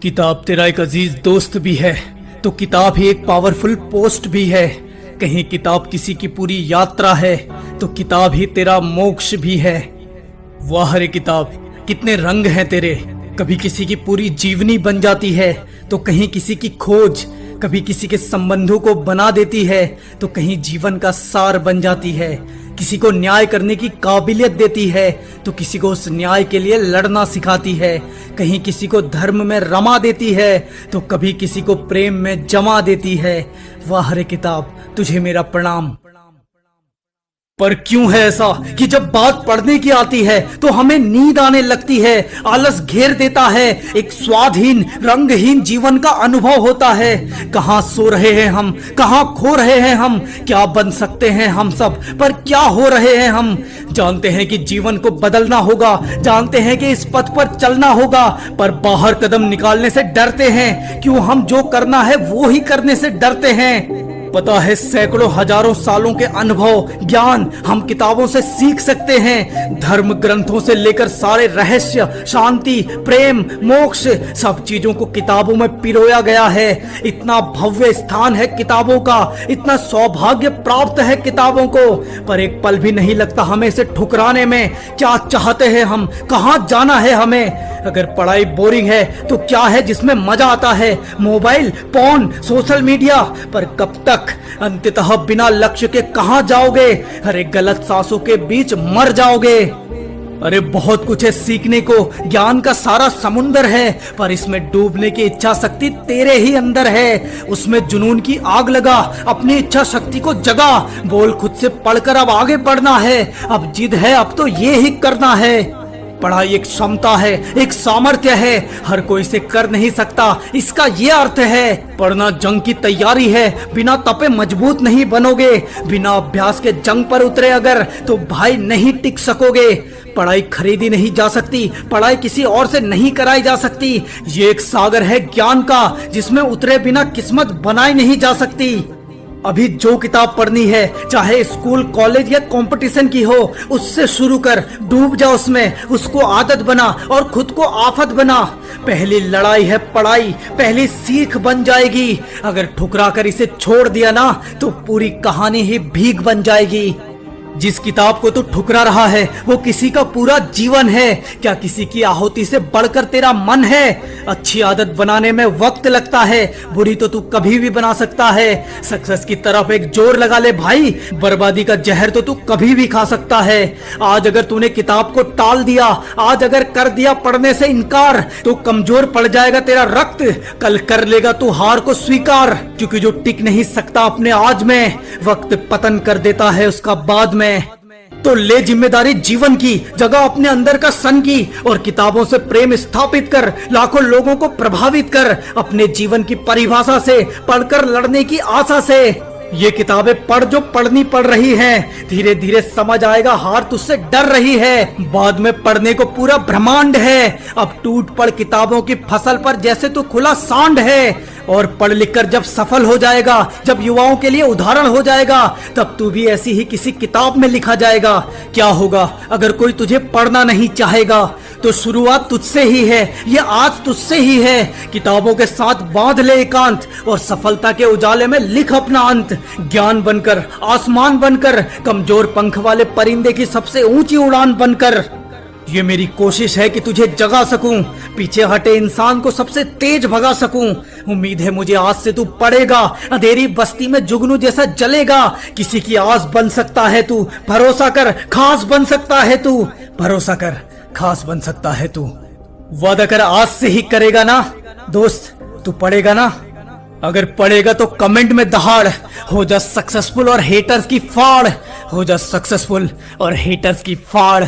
किताब तेरा एक अजीज दोस्त भी है तो किताब ही एक पावरफुल पोस्ट भी है। कहीं किताब किसी की पूरी यात्रा है तो किताब ही तेरा मोक्ष भी है। वाह रे किताब, कितने रंग हैं तेरे। कभी किसी की पूरी जीवनी बन जाती है तो कहीं किसी की खोज, कभी किसी के संबंधों को बना देती है तो कहीं जीवन का सार बन जाती है। किसी को न्याय करने की काबिलियत देती है तो किसी को उस न्याय के लिए लड़ना सिखाती है। कहीं किसी को धर्म में रमा देती है तो कभी किसी को प्रेम में जमा देती है। वाह रे किताब, तुझे मेरा प्रणाम। पर क्यों है ऐसा कि जब बात पढ़ने की आती है तो हमें नींद आने लगती है, आलस घेर देता है, एक स्वादहीन रंगहीन जीवन का अनुभव होता है। कहाँ सो रहे हैं हम, कहाँ खो रहे हैं हम, क्या बन सकते हैं हम सब, पर क्या हो रहे हैं हम। जानते हैं कि जीवन को बदलना होगा, जानते हैं कि इस पथ पर चलना होगा, पर बाहर कदम निकालने से डरते हैं। क्यों हम जो करना है वो ही करने से डरते हैं। पता है सैकड़ों हजारों सालों के अनुभव ज्ञान हम किताबों से सीख सकते हैं। धर्म ग्रंथों से लेकर सारे रहस्य, शांति, प्रेम, मोक्ष, सब चीजों को किताबों में पिरोया गया है। इतना भव्य स्थान है किताबों का, इतना सौभाग्य प्राप्त है किताबों को, पर एक पल भी नहीं लगता हमें इसे ठुकराने में। क्या चाहते हैं हम, कहाँ जाना है हमें। अगर पढ़ाई बोरिंग है तो क्या है जिसमें मजा आता है। मोबाइल, फोन, सोशल मीडिया, पर कब तक। अंततः बिना लक्ष्य के कहां जाओगे। अरे गलत सांसों के बीच मर जाओगे। अरे बहुत कुछ है सीखने को, ज्ञान का सारा समुंदर है, पर इसमें डूबने की इच्छा शक्ति तेरे ही अंदर है। उसमें जुनून की आग लगा, अपनी इच्छा शक्ति को जगा। बोल खुद से पढ़कर अब आगे बढ़ना है, अब जिद है, अब तो ये ही करना है। पढ़ाई एक क्षमता है, एक सामर्थ्य है, हर कोई इसे कर नहीं सकता, इसका ये अर्थ है। पढ़ना जंग की तैयारी है, बिना तपे मजबूत नहीं बनोगे। बिना अभ्यास के जंग पर उतरे अगर तो भाई नहीं टिक सकोगे। पढ़ाई खरीदी नहीं जा सकती, पढ़ाई किसी और से नहीं कराई जा सकती। ये एक सागर है ज्ञान का, जिसमें उतरे बिना किस्मत बनाई नहीं जा सकती। अभी जो किताब पढ़नी है, चाहे स्कूल, कॉलेज या कंपटीशन की हो, उससे शुरू कर, डूब जा उसमें, उसको आदत बना और खुद को आफत बना। पहली लड़ाई है पढ़ाई, पहली सीख बन जाएगी। अगर ठुकरा कर इसे छोड़ दिया ना तो पूरी कहानी ही भीख बन जाएगी। जिस किताब को तू ठुकरा रहा है वो किसी का पूरा जीवन है। क्या किसी की आहुति से बढ़कर तेरा मन है। अच्छी आदत बनाने में वक्त लगता है, बुरी तो तू कभी भी बना सकता है। सक्सेस की तरफ एक जोर लगा ले भाई, बर्बादी का जहर तो तू कभी भी खा सकता है। आज अगर तूने किताब को टाल दिया, आज अगर कर दिया पढ़ने से इनकार, तो कमजोर पड़ जाएगा तेरा रक्त। कल कर लेगा तू हार को स्वीकार, क्योंकि जो टिक नहीं सकता अपने आज में, वक्त पतन कर देता है उसका बाद में। तो ले जिम्मेदारी जीवन की, जगह अपने अंदर का सन की, और किताबों से प्रेम स्थापित कर, लाखों लोगों को प्रभावित कर, अपने जीवन की परिभाषा से, पढ़कर लड़ने की आशा से। ये किताबें पढ़ जो पढ़नी पड़ रही हैं, धीरे धीरे समझ आएगा हार तुझसे डर रही है, बाद में पढ़ने को पूरा ब्रह्मांड है। अब टूट पड़ किताबों की फसल पर जैसे तू खुला सांड है, और पढ़ लिख कर जब सफल हो जाएगा, जब युवाओं के लिए उदाहरण हो जाएगा, तब तू भी ऐसी ही किसी किताब में लिखा जाएगा। क्या होगा अगर कोई तुझे पढ़ना नहीं चाहेगा, तो शुरुआत तुझसे ही है, ये आज तुझसे ही है। किताबों के साथ बांध ले एकांत, और सफलता के उजाले में लिख अपना अंत। ज्ञान बनकर, आसमान बनकर, कमजोर पंख वाले परिंदे की सबसे ऊंची उड़ान बनकर। ये मेरी कोशिश है कि तुझे जगा सकूं, पीछे हटे इंसान को सबसे तेज भगा सकूं। उम्मीद है मुझे आज से तू पढ़ेगा, अंधेरी बस्ती में जुगनू जैसा जलेगा। किसी की आस बन सकता है तू, भरोसा कर, खास बन सकता है तू। भरोसा कर, खास बन सकता है तू। वादा कर आज से ही करेगा ना दोस्त, तू पढ़ेगा ना। अगर पढ़ेगा तो कमेंट में दहाड़, हो जा सक्सेसफुल और हेटर्स की फाड़, हो जा सक्सेसफुल और हेटर्स की फाड़।